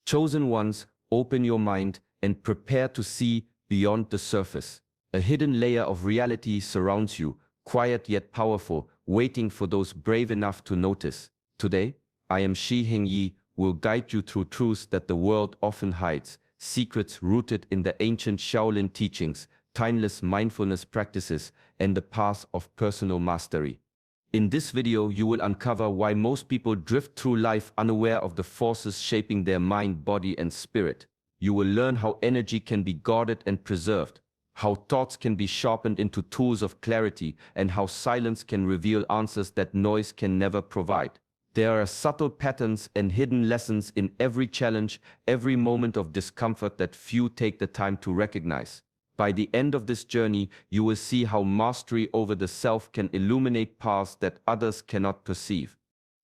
Chosen ones, open your mind and prepare to see beyond the surface. A hidden layer of reality surrounds you, quiet yet powerful, waiting for those brave enough to notice. Today, I am Shi Hing Yi, will guide you through truths that the world often hides, secrets rooted in the ancient Shaolin teachings, timeless mindfulness practices, and the path of personal mastery. In this video, you will uncover why most people drift through life unaware of the forces shaping their mind, body, and spirit. You will learn how energy can be guarded and preserved, how thoughts can be sharpened into tools of clarity, and how silence can reveal answers that noise can never provide. There are subtle patterns and hidden lessons in every challenge, every moment of discomfort that few take the time to recognize. By the end of this journey, you will see how mastery over the self can illuminate paths that others cannot perceive.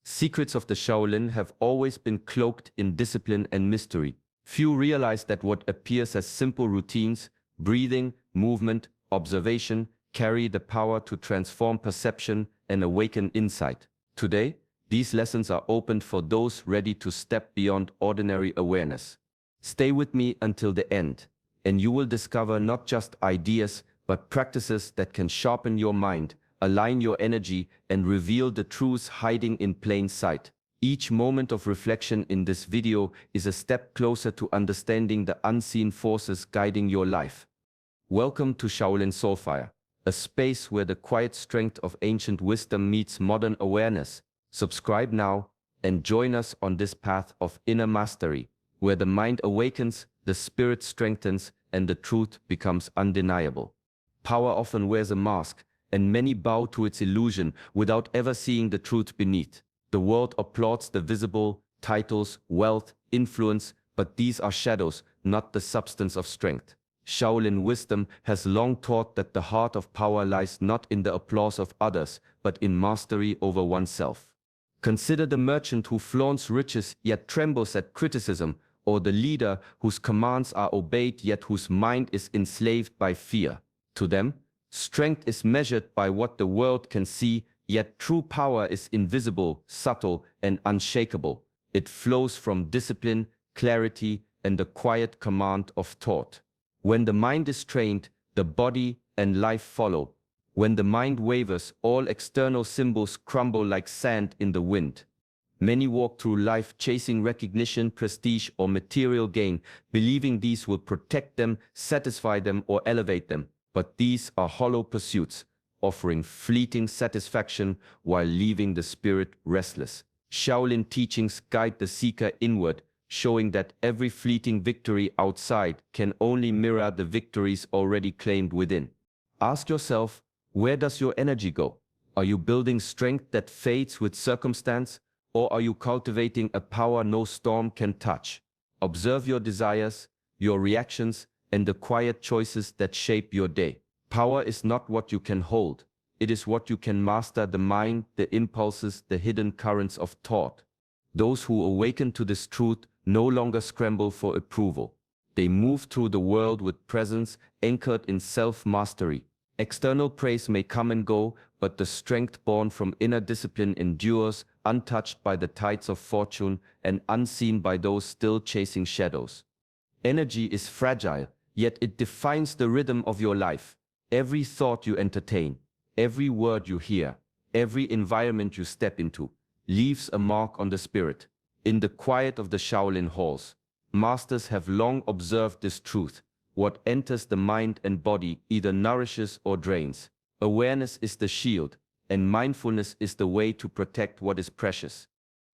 Secrets of the Shaolin have always been cloaked in discipline and mystery. Few realize that what appears as simple routines, breathing, movement, observation, carry the power to transform perception and awaken insight. Today, these lessons are opened for those ready to step beyond ordinary awareness. Stay with me until the end, and you will discover not just ideas, but practices that can sharpen your mind, align your energy, and reveal the truths hiding in plain sight. Each moment of reflection in this video is a step closer to understanding the unseen forces guiding your life. Welcome to Shaolin Soulfire, a space where the quiet strength of ancient wisdom meets modern awareness. Subscribe now and join us on this path of inner mastery, where the mind awakens, the spirit strengthens, and the truth becomes undeniable. Power often wears a mask, and many bow to its illusion without ever seeing the truth beneath. The world applauds the visible, titles, wealth, influence, but these are shadows, not the substance of strength. Shaolin wisdom has long taught that the heart of power lies not in the applause of others, but in mastery over oneself. Consider the merchant who flaunts riches yet trembles at criticism, or the leader whose commands are obeyed yet whose mind is enslaved by fear. To them, strength is measured by what the world can see, yet true power is invisible, subtle, and unshakable. It flows from discipline, clarity, and the quiet command of thought. When the mind is trained, the body and life follow. When the mind wavers, all external symbols crumble like sand in the wind. Many walk through life chasing recognition, prestige, or material gain, believing these will protect them, satisfy them, or elevate them. But these are hollow pursuits, offering fleeting satisfaction while leaving the spirit restless. Shaolin teachings guide the seeker inward, showing that every fleeting victory outside can only mirror the victories already claimed within. Ask yourself, where does your energy go? Are you building strength that fades with circumstance? Or are you cultivating a power no storm can touch? Observe your desires, your reactions, and the quiet choices that shape your day. Power is not what you can hold. It is what you can master: the mind, the impulses, the hidden currents of thought. Those who awaken to this truth no longer scramble for approval. They move through the world with presence, anchored in self-mastery. External praise may come and go, but the strength born from inner discipline endures, untouched by the tides of fortune and unseen by those still chasing shadows. Energy is fragile, yet it defines the rhythm of your life. Every thought you entertain, every word you hear, every environment you step into, leaves a mark on the spirit. In the quiet of the Shaolin halls, masters have long observed this truth. What enters the mind and body either nourishes or drains. Awareness is the shield, and mindfulness is the way to protect what is precious.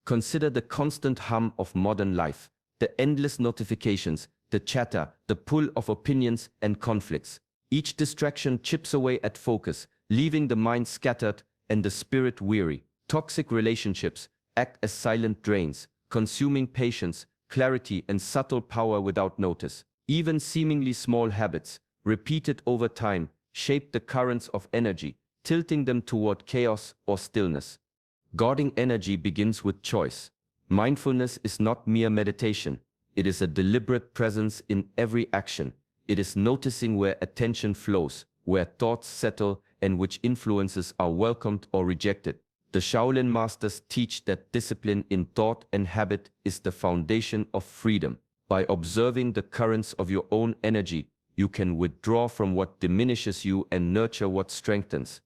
Consider the constant hum of modern life, the endless notifications, the chatter, the pull of opinions and conflicts. Each distraction chips away at focus, leaving the mind scattered and the spirit weary. Toxic relationships act as silent drains, consuming patience, clarity, and subtle power without notice. Even seemingly small habits, repeated over time, shape the currents of energy, tilting them toward chaos or stillness. Guarding energy begins with choice. Mindfulness is not mere meditation. It is a deliberate presence in every action. It is noticing where attention flows, where thoughts settle, and which influences are welcomed or rejected. The Shaolin masters teach that discipline in thought and habit is the foundation of freedom. By observing the currents of your own energy, you can withdraw from what diminishes you and nurture what strengthens.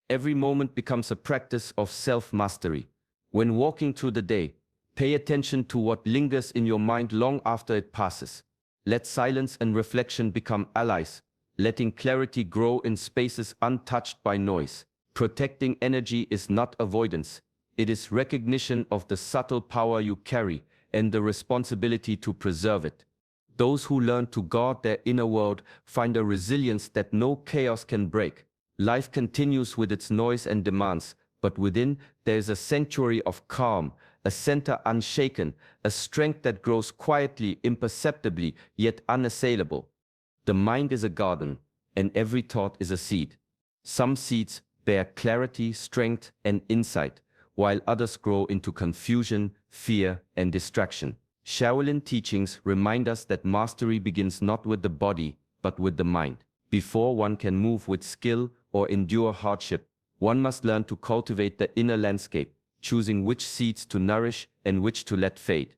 Every moment becomes a practice of self-mastery. When walking through the day, pay attention to what lingers in your mind long after it passes. Let silence and reflection become allies, letting clarity grow in spaces untouched by noise. Protecting energy is not avoidance. It is recognition of the subtle power you carry and the responsibility to preserve it. Those who learn to guard their inner world find a resilience that no chaos can break. Life continues with its noise and demands, but within there is a sanctuary of calm, a center unshaken, a strength that grows quietly, imperceptibly, yet unassailable. The mind is a garden, and every thought is a seed. Some seeds bear clarity, strength, and insight, while others grow into confusion, fear, and distraction. Shaolin teachings remind us that mastery begins not with the body, but with the mind. Before one can move with skill or endure hardship, one must learn to cultivate the inner landscape, choosing which seeds to nourish and which to let fade.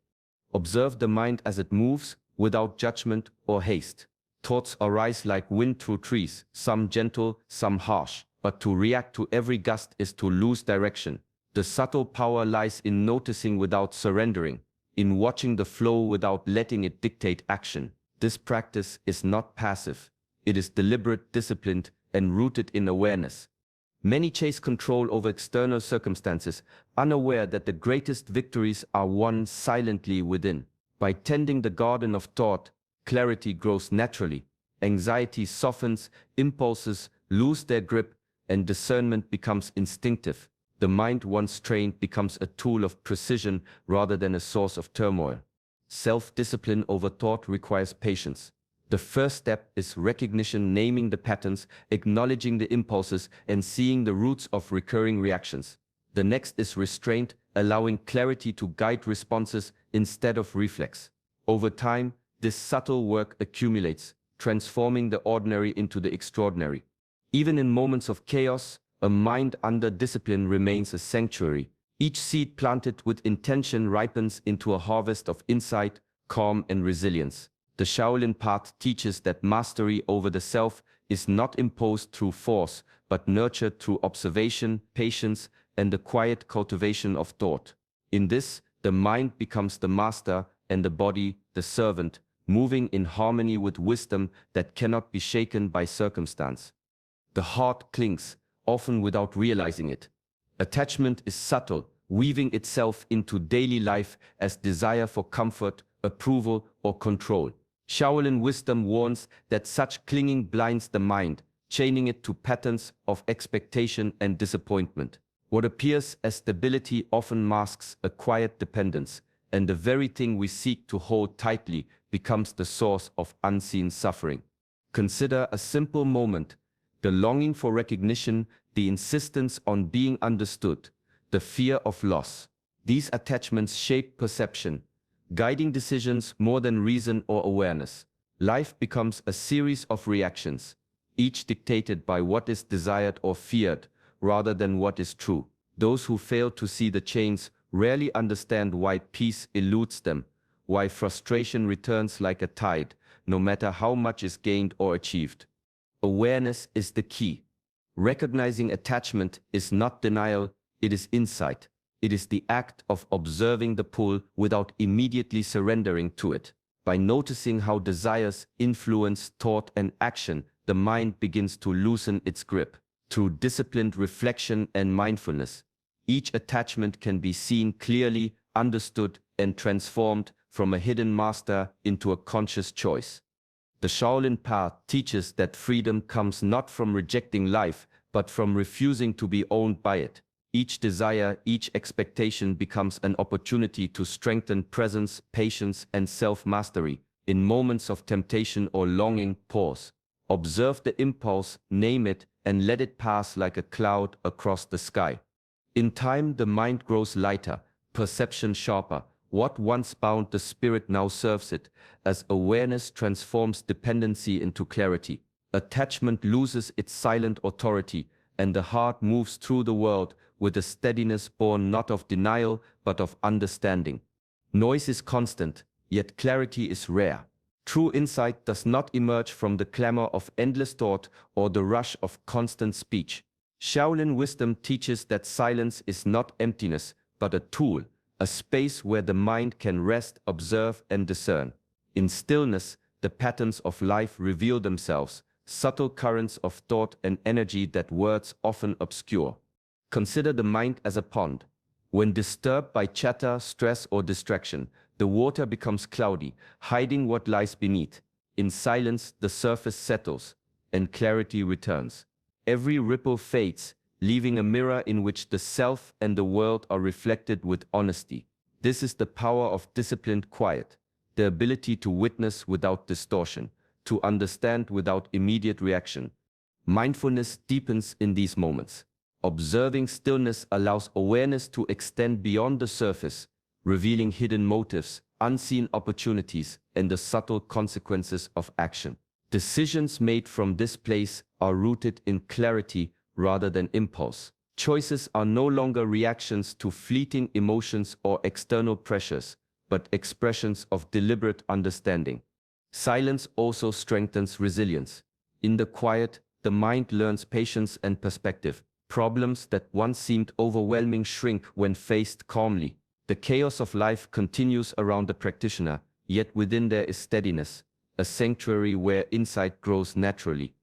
Observe the mind as it moves, without judgment or haste. Thoughts arise like wind through trees, some gentle, some harsh, but to react to every gust is to lose direction. The subtle power lies in noticing without surrendering, in watching the flow without letting it dictate action. This practice is not passive. It is deliberate, disciplined, and rooted in awareness. Many chase control over external circumstances, unaware that the greatest victories are won silently within. By tending the garden of thought, clarity grows naturally. Anxiety softens, impulses lose their grip, and discernment becomes instinctive. The mind once trained becomes a tool of precision rather than a source of turmoil. Self-discipline over thought requires patience. The first step is recognition, naming the patterns, acknowledging the impulses, and seeing the roots of recurring reactions. The next is restraint, allowing clarity to guide responses instead of reflex. Over time, this subtle work accumulates, transforming the ordinary into the extraordinary. Even in moments of chaos, a mind under discipline remains a sanctuary. Each seed planted with intention ripens into a harvest of insight, calm, and resilience. The Shaolin path teaches that mastery over the self is not imposed through force, but nurtured through observation, patience, and the quiet cultivation of thought. In this, the mind becomes the master and the body the servant, moving in harmony with wisdom that cannot be shaken by circumstance. The heart clings, often without realizing it. Attachment is subtle, weaving itself into daily life as desire for comfort, approval, or control. Shaolin wisdom warns that such clinging blinds the mind, chaining it to patterns of expectation and disappointment. What appears as stability often masks a quiet dependence, and the very thing we seek to hold tightly becomes the source of unseen suffering. Consider a simple moment: the longing for recognition, the insistence on being understood, the fear of loss. These attachments shape perception, guiding decisions more than reason or awareness. Life becomes a series of reactions, each dictated by what is desired or feared, rather than what is true. Those who fail to see the chains rarely understand why peace eludes them, why frustration returns like a tide, no matter how much is gained or achieved. Awareness is the key. Recognizing attachment is not denial, it is insight. It is the act of observing the pull without immediately surrendering to it. By noticing how desires influence thought and action, the mind begins to loosen its grip. Through disciplined reflection and mindfulness, each attachment can be seen clearly, understood, and transformed from a hidden master into a conscious choice. The Shaolin path teaches that freedom comes not from rejecting life, but from refusing to be owned by it. Each desire, each expectation becomes an opportunity to strengthen presence, patience, and self-mastery. In moments of temptation or longing, pause. Observe the impulse, name it, and let it pass like a cloud across the sky. In time, the mind grows lighter, perception sharper. What once bound the spirit now serves it, as awareness transforms dependency into clarity. Attachment loses its silent authority, and the heart moves through the world with a steadiness born not of denial but of understanding. Noise is constant, yet clarity is rare. True insight does not emerge from the clamor of endless thought or the rush of constant speech. Shaolin wisdom teaches that silence is not emptiness, but a tool, a space where the mind can rest, observe, and discern. In stillness, the patterns of life reveal themselves, subtle currents of thought and energy that words often obscure. Consider the mind as a pond. When disturbed by chatter, stress, or distraction, the water becomes cloudy, hiding what lies beneath. In silence, the surface settles, and clarity returns. Every ripple fades, leaving a mirror in which the self and the world are reflected with honesty. This is the power of disciplined quiet, the ability to witness without distortion, to understand without immediate reaction. Mindfulness deepens in these moments. Observing stillness allows awareness to extend beyond the surface, revealing hidden motives, unseen opportunities, and the subtle consequences of action. Decisions made from this place are rooted in clarity rather than impulse. Choices are no longer reactions to fleeting emotions or external pressures, but expressions of deliberate understanding. Silence also strengthens resilience. In the quiet, the mind learns patience and perspective. Problems that once seemed overwhelming shrink when faced calmly. The chaos of life continues around the practitioner, yet within there is steadiness, a sanctuary where insight grows naturally.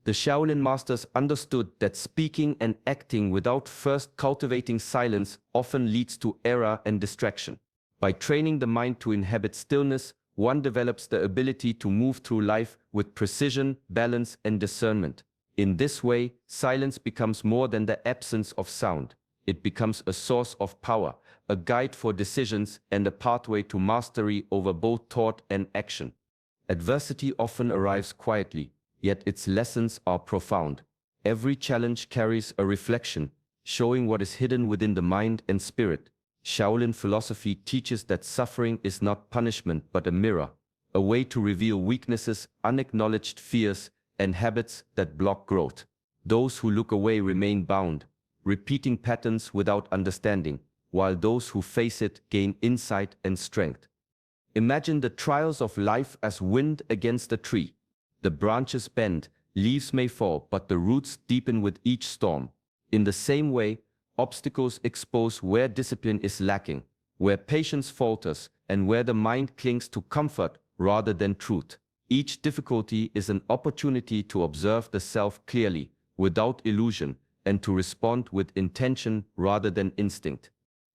The Shaolin masters understood that speaking and acting without first cultivating silence often leads to error and distraction. By training the mind to inhabit stillness, one develops the ability to move through life with precision, balance, and discernment. In this way, silence becomes more than the absence of sound. It becomes a source of power, a guide for decisions, and a pathway to mastery over both thought and action. Adversity often arrives quietly, yet its lessons are profound. Every challenge carries a reflection, showing what is hidden within the mind and spirit. Shaolin philosophy teaches that suffering is not punishment but a mirror, a way to reveal weaknesses, unacknowledged fears, and habits that block growth. Those who look away remain bound, repeating patterns without understanding, while those who face it gain insight and strength. Imagine the trials of life as wind against a tree. The branches bend, leaves may fall, but the roots deepen with each storm. In the same way, obstacles expose where discipline is lacking, where patience falters, and where the mind clings to comfort rather than truth. Each difficulty is an opportunity to observe the self clearly, without illusion, and to respond with intention rather than instinct.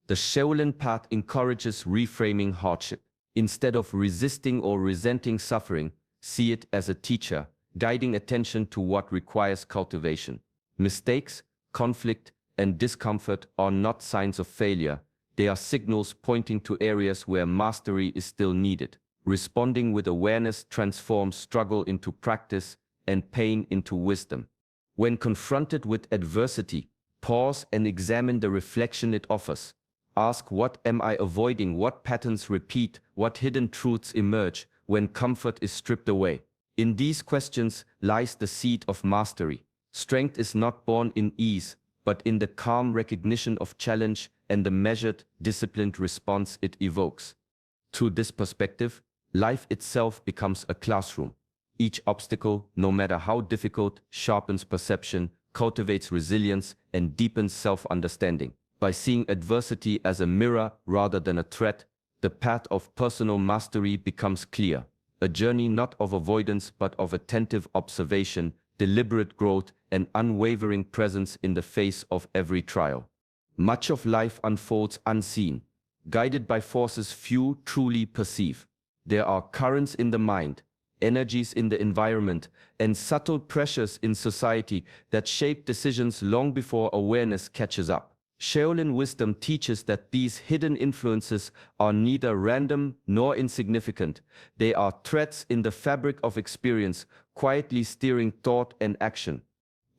The Shaolin path encourages reframing hardship. Instead of resisting or resenting suffering, see it as a teacher, guiding attention to what requires cultivation. Mistakes, conflict, and discomfort are not signs of failure. They are signals pointing to areas where mastery is still needed. Responding with awareness transforms struggle into practice and pain into wisdom. When confronted with adversity, pause and examine the reflection it offers. Ask, what am I avoiding? What patterns repeat? What hidden truths emerge when comfort is stripped away? In these questions lies the seed of mastery. Strength is not born in ease, but in the calm recognition of challenge and the measured, disciplined response it evokes. Through this perspective, life itself becomes a classroom. Each obstacle, no matter how difficult, sharpens perception, cultivates resilience, and deepens self-understanding. By seeing adversity as a mirror rather than a threat, the path of personal mastery becomes clear. A journey not of avoidance but of attentive observation, deliberate growth, and unwavering presence in the face of every trial. Much of life unfolds unseen, guided by forces few truly perceive. There are currents in the mind, energies in the environment, and subtle pressures in society that shape decisions long before awareness catches up. Shaolin wisdom teaches that these hidden influences are neither random nor insignificant. They are threads in the fabric of experience, quietly steering thought and action.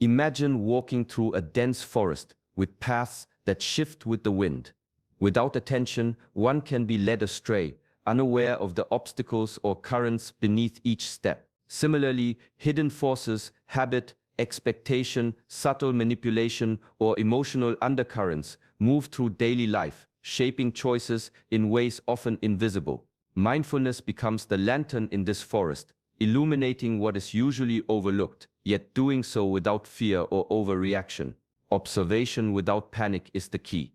Imagine walking through a dense forest with paths that shift with the wind. Without attention, one can be led astray, unaware of the obstacles or currents beneath each step. Similarly, hidden forces, habit, expectation, subtle manipulation, or emotional undercurrents move through daily life, shaping choices in ways often invisible. Mindfulness becomes the lantern in this forest, illuminating what is usually overlooked, yet doing so without fear or overreaction. Observation without panic is the key.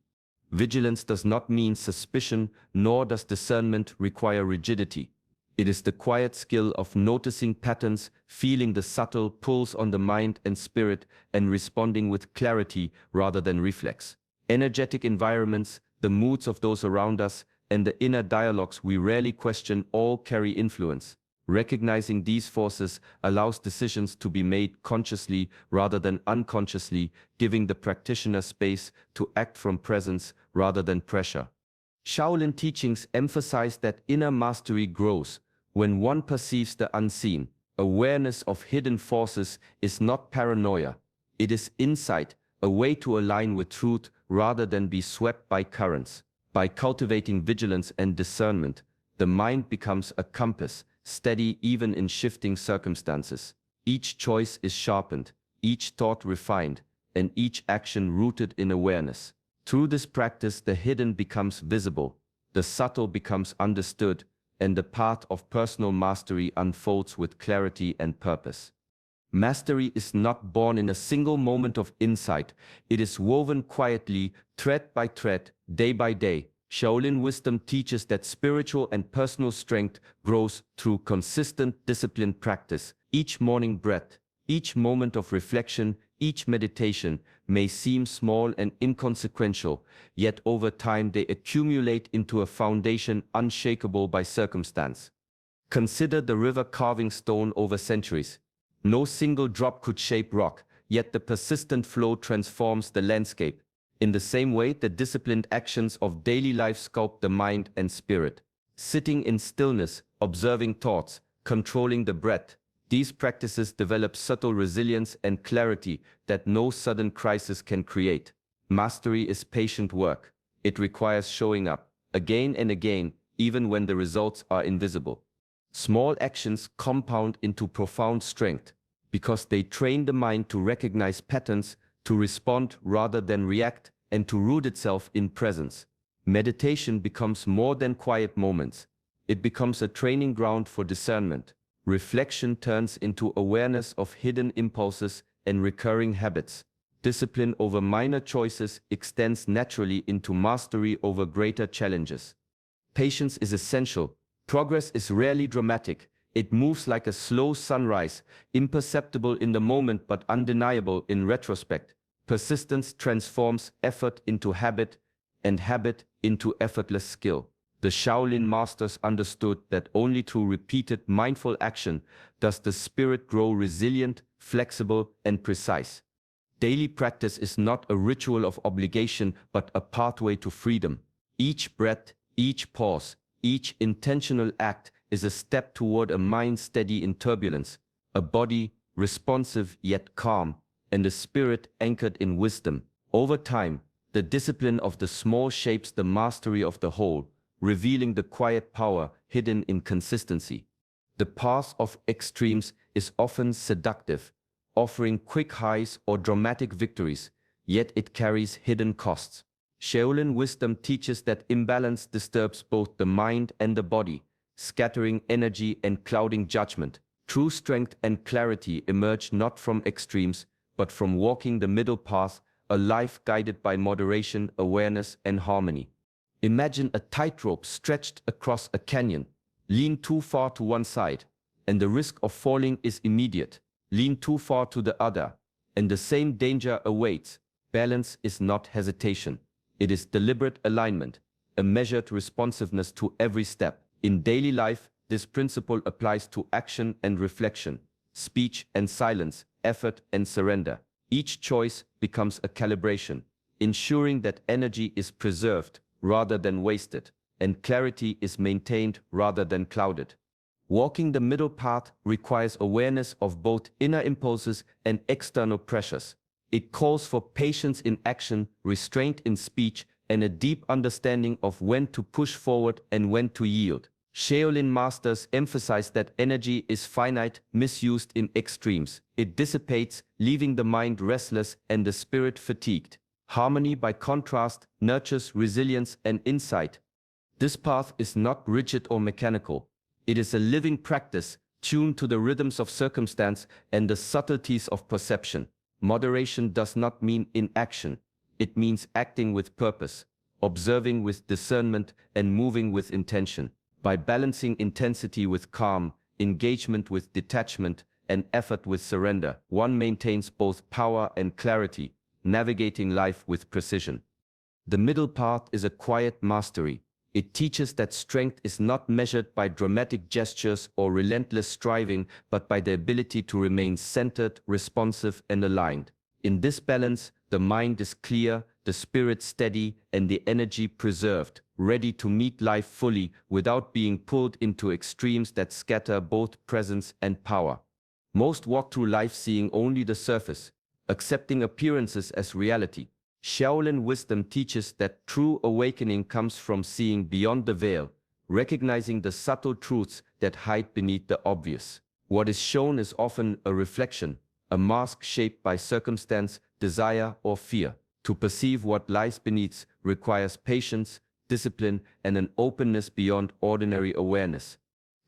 Vigilance does not mean suspicion, nor does discernment require rigidity. It is the quiet skill of noticing patterns, feeling the subtle pulls on the mind and spirit, and responding with clarity rather than reflex. Energetic environments, the moods of those around us, and the inner dialogues we rarely question all carry influence. Recognizing these forces allows decisions to be made consciously rather than unconsciously, giving the practitioner space to act from presence rather than pressure. Shaolin teachings emphasize that inner mastery grows when one perceives the unseen. Awareness of hidden forces is not paranoia. It is insight, a way to align with truth rather than be swept by currents. By cultivating vigilance and discernment, the mind becomes a compass, steady even in shifting circumstances. Each choice is sharpened, each thought refined, and each action rooted in awareness. Through this practice, the hidden becomes visible, the subtle becomes understood, and the path of personal mastery unfolds with clarity and purpose. Mastery is not born in a single moment of insight. It is woven quietly, thread by thread, day by day. Shaolin wisdom teaches that spiritual and personal strength grows through consistent, disciplined practice. Each morning breath, each moment of reflection, each meditation may seem small and inconsequential, yet over time they accumulate into a foundation unshakable by circumstance. Consider the river carving stone over centuries. No single drop could shape rock, yet the persistent flow transforms the landscape. In the same way, the disciplined actions of daily life sculpt the mind and spirit. Sitting in stillness, observing thoughts, controlling the breath, these practices develop subtle resilience and clarity that no sudden crisis can create. Mastery is patient work. It requires showing up, again and again, even when the results are invisible. Small actions compound into profound strength because they train the mind to recognize patterns, to respond rather than react, and to root itself in presence. Meditation becomes more than quiet moments. It becomes a training ground for discernment. Reflection turns into awareness of hidden impulses and recurring habits. Discipline over minor choices extends naturally into mastery over greater challenges. Patience is essential. Progress is rarely dramatic. It moves like a slow sunrise, imperceptible in the moment but undeniable in retrospect. Persistence transforms effort into habit, and habit into effortless skill. The Shaolin masters understood that only through repeated mindful action does the spirit grow resilient, flexible, and precise. Daily practice is not a ritual of obligation but a pathway to freedom. Each breath, each pause, each intentional act is a step toward a mind steady in turbulence, a body responsive yet calm, and a spirit anchored in wisdom. Over time, the discipline of the small shapes the mastery of the whole, revealing the quiet power hidden in consistency. The path of extremes is often seductive, offering quick highs or dramatic victories, yet it carries hidden costs. Shaolin wisdom teaches that imbalance disturbs both the mind and the body, scattering energy and clouding judgment. True strength and clarity emerge not from extremes, but from walking the middle path, a life guided by moderation, awareness, and harmony. Imagine a tightrope stretched across a canyon. Lean too far to one side, and the risk of falling is immediate. Lean too far to the other, and the same danger awaits. Balance is not hesitation. It is deliberate alignment, a measured responsiveness to every step. In daily life, this principle applies to action and reflection, speech and silence, effort and surrender. Each choice becomes a calibration, ensuring that energy is preserved rather than wasted, and clarity is maintained rather than clouded. Walking the middle path requires awareness of both inner impulses and external pressures. It calls for patience in action, restraint in speech, and a deep understanding of when to push forward and when to yield. Shaolin masters emphasize that energy is finite, misused in extremes. It dissipates, leaving the mind restless and the spirit fatigued. Harmony, by contrast, nurtures resilience and insight. This path is not rigid or mechanical. It is a living practice, tuned to the rhythms of circumstance and the subtleties of perception. Moderation does not mean inaction. It means acting with purpose, observing with discernment, and moving with intention. By balancing intensity with calm, engagement with detachment, and effort with surrender, one maintains both power and clarity, navigating life with precision. The middle path is a quiet mastery. It teaches that strength is not measured by dramatic gestures or relentless striving, but by the ability to remain centered, responsive, and aligned. In this balance, the mind is clear, the spirit steady, and the energy preserved, ready to meet life fully without being pulled into extremes that scatter both presence and power. Most walk through life seeing only the surface, accepting appearances as reality. Shaolin wisdom teaches that true awakening comes from seeing beyond the veil, recognizing the subtle truths that hide beneath the obvious. What is shown is often a reflection, a mask shaped by circumstance, desire, or fear. To perceive what lies beneath requires patience, discipline, and an openness beyond ordinary awareness.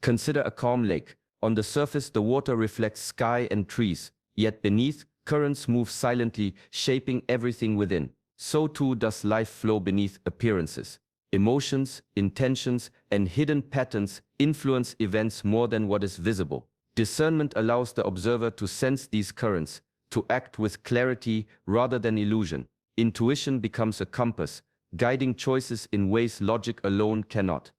Consider a calm lake. On the surface, the water reflects sky and trees, yet beneath, currents move silently, shaping everything within. So too does life flow beneath appearances. Emotions, intentions, and hidden patterns influence events more than what is visible. Discernment allows the observer to sense these currents, to act with clarity rather than illusion. Intuition becomes a compass, guiding choices in ways logic alone cannot.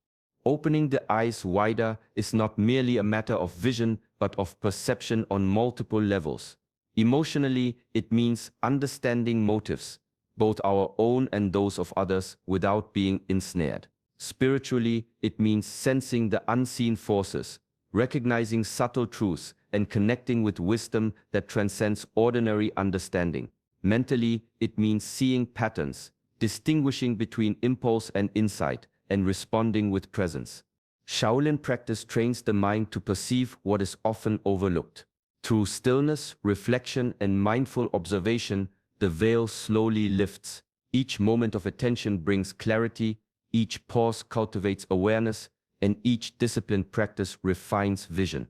Opening the eyes wider is not merely a matter of vision, but of perception on multiple levels. Emotionally, it means understanding motives, both our own and those of others, without being ensnared. Spiritually, it means sensing the unseen forces, recognizing subtle truths, and connecting with wisdom that transcends ordinary understanding. Mentally, it means seeing patterns, distinguishing between impulse and insight, and responding with presence. Shaolin practice trains the mind to perceive what is often overlooked. Through stillness, reflection, and mindful observation, the veil slowly lifts. Each moment of attention brings clarity, each pause cultivates awareness, and each disciplined practice refines vision.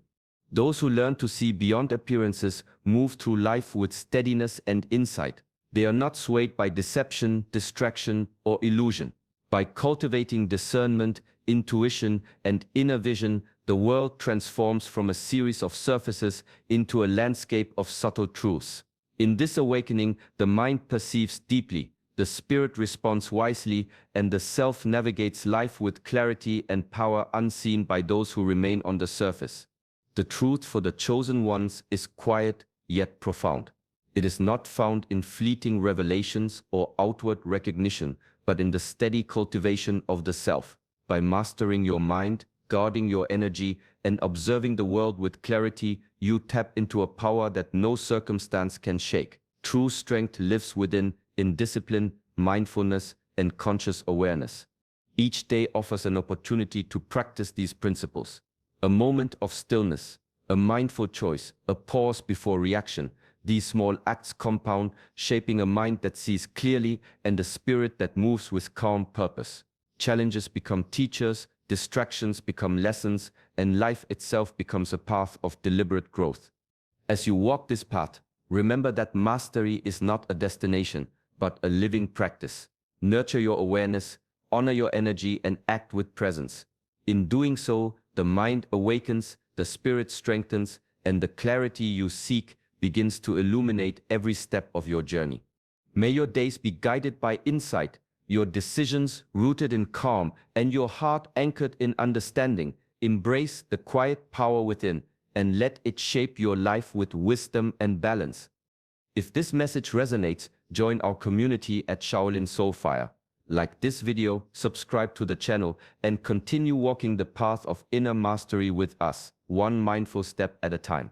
Those who learn to see beyond appearances move through life with steadiness and insight. They are not swayed by deception, distraction, or illusion. By cultivating discernment, intuition, and inner vision, the world transforms from a series of surfaces into a landscape of subtle truths. In this awakening, the mind perceives deeply, the spirit responds wisely, and the self navigates life with clarity and power unseen by those who remain on the surface. The truth for the chosen ones is quiet yet profound. It is not found in fleeting revelations or outward recognition, but in the steady cultivation of the self. By mastering your mind, guarding your energy, and observing the world with clarity, you tap into a power that no circumstance can shake. True strength lives within, in discipline, mindfulness, and conscious awareness. Each day offers an opportunity to practice these principles. A moment of stillness, a mindful choice, a pause before reaction. These small acts compound, shaping a mind that sees clearly and a spirit that moves with calm purpose. Challenges become teachers, distractions become lessons, and life itself becomes a path of deliberate growth. As you walk this path, remember that mastery is not a destination, but a living practice. Nurture your awareness, honor your energy, and act with presence. In doing so, the mind awakens, the spirit strengthens, and the clarity you seek begins to illuminate every step of your journey. May your days be guided by insight, your decisions rooted in calm, and your heart anchored in understanding. Embrace the quiet power within, and let it shape your life with wisdom and balance. If this message resonates, join our community at Shaolin Soulfire. Like this video, subscribe to the channel, and continue walking the path of inner mastery with us, one mindful step at a time.